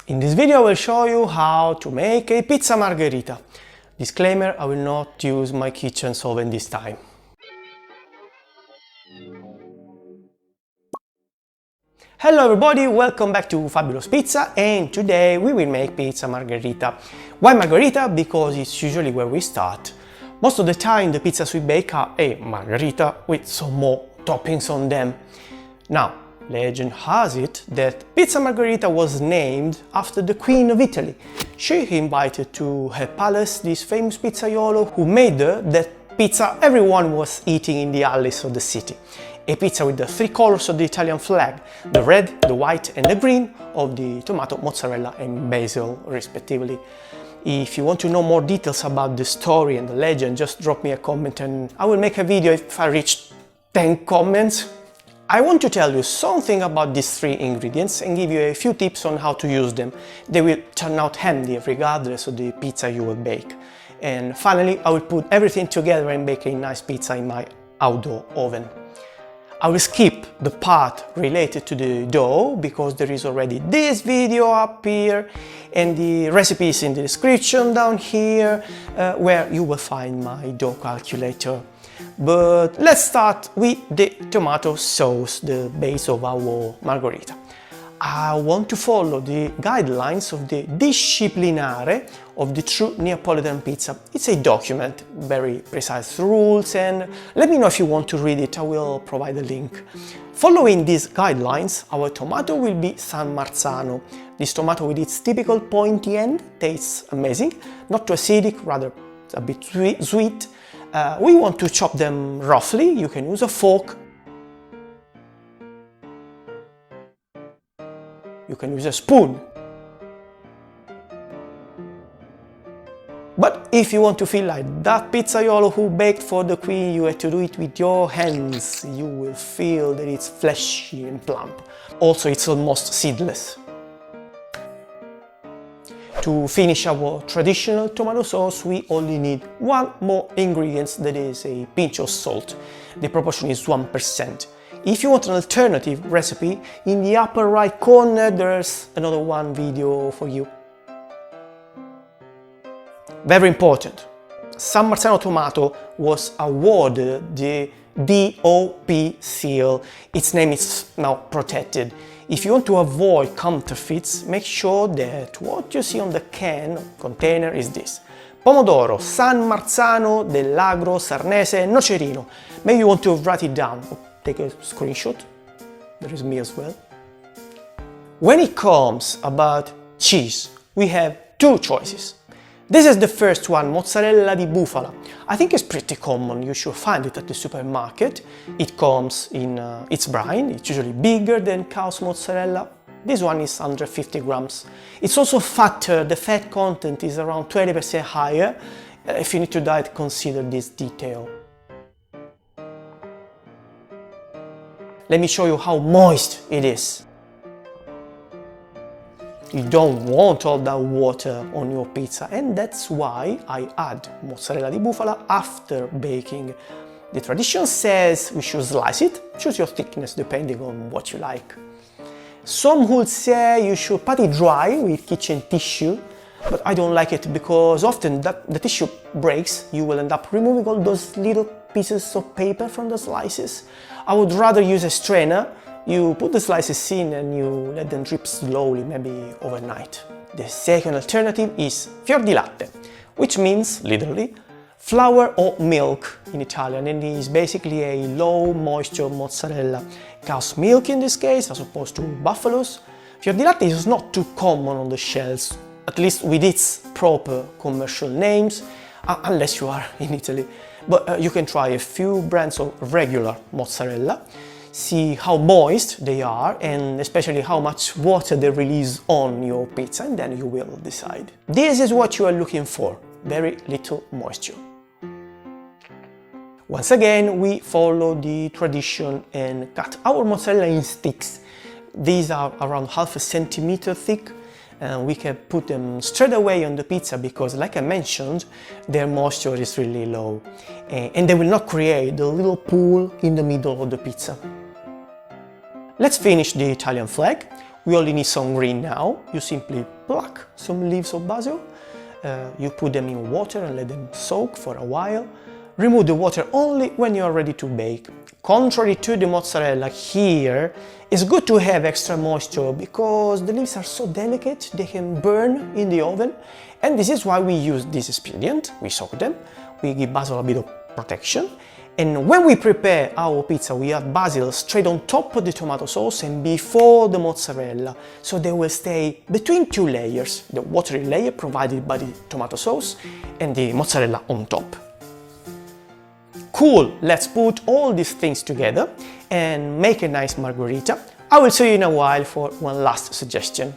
In this video I will show you how to make a pizza margherita. Disclaimer, I will not use my kitchen oven this time. Hello everybody, welcome back to Fabioulous Pizza, and today we will make pizza margherita. Why margherita? Because it's usually where we start. Most of the time the pizzas we bake are a margherita with some more toppings on them. Now, legend has it that pizza margherita was named after the Queen of Italy. She invited to her palace this famous pizzaiolo who made that pizza everyone was eating in the alleys of the city. A pizza with the three colors of the Italian flag, the red, the white and the green of the tomato, mozzarella and basil respectively. If you want to know more details about the story and the legend, just drop me a comment and I will make a video if I reach 10 comments. I want to tell you something about these three ingredients and give you a few tips on how to use them. They will turn out handy regardless of the pizza you will bake. And finally, I will put everything together and bake a nice pizza in my outdoor oven. I will skip the part related to the dough because there is already this video up here and the recipe is in the description down here where you will find my dough calculator. But let's start with the tomato sauce, the base of our margherita. I want to follow the guidelines of the Disciplinare of the true Neapolitan pizza. It's a document, very precise rules, and let me know if you want to read it, I will provide a link. Following these guidelines, our tomato will be San Marzano. This tomato with its typical pointy end tastes amazing, not too acidic, rather a bit sweet. We want to chop them roughly. You can use a fork. You can use a spoon. But if you want to feel like that pizzaiolo who baked for the Queen, you have to do it with your hands. You will feel that it's fleshy and plump. Also, it's almost seedless. To finish our traditional tomato sauce, we only need one more ingredient, that is a pinch of salt. The proportion is 1%. If you want an alternative recipe, in the upper right corner there's another one video for you. Very important, San Marzano tomato was awarded the DOP seal. Its name is now protected. If you want to avoid counterfeits, make sure that what you see on the can container is this: Pomodoro, San Marzano dell'Agro Sarnese Nocerino. Maybe you want to write it down. Take a screenshot. There is me as well. When it comes about cheese, we have two choices. This is the first one, mozzarella di bufala. I think it's pretty common, you should find it at the supermarket. It comes in its brine, it's usually bigger than cow's mozzarella. This one is under 50 grams. It's also fatter, the fat content is around 20% higher. If you need to diet, consider this detail. Let me show you how moist it is. You don't want all that water on your pizza, and that's why I add mozzarella di bufala after baking. The tradition says we should slice it. Choose your thickness depending on what you like. Some would say you should pat it dry with kitchen tissue, but I don't like it because often the tissue breaks. You will end up removing all those little pieces of paper from the slices. I would rather use a strainer. You put the slices in and you let them drip slowly, maybe overnight. The second alternative is Fiordilatte, which means, literally, flour or milk in Italian, and is basically a low moisture mozzarella. Cow's milk in this case, as opposed to buffalo's. Fiordilatte is not too common on the shelves, at least with its proper commercial names, unless you are in Italy. But you can try a few brands of regular mozzarella. See how moist they are and especially how much water they release on your pizza, and then you will decide. This is what you are looking for, very little moisture. Once again, we follow the tradition and cut our mozzarella in sticks. These are around half a centimeter thick, and we can put them straight away on the pizza because, like I mentioned, their moisture is really low and they will not create a little pool in the middle of the pizza. Let's finish the Italian flag. We only need some green now. You simply pluck some leaves of basil, you put them in water and let them soak for a while. Remove the water only when you are ready to bake. Contrary to the mozzarella, here it's good to have extra moisture because the leaves are so delicate they can burn in the oven, and this is why we use this expedient. We soak them, we give basil a bit of protection, and when we prepare our pizza we add basil straight on top of the tomato sauce and before the mozzarella, so they will stay between two layers, the watery layer provided by the tomato sauce and the mozzarella on top. Cool, let's put all these things together and make a nice margherita. I will see you in a while for one last suggestion.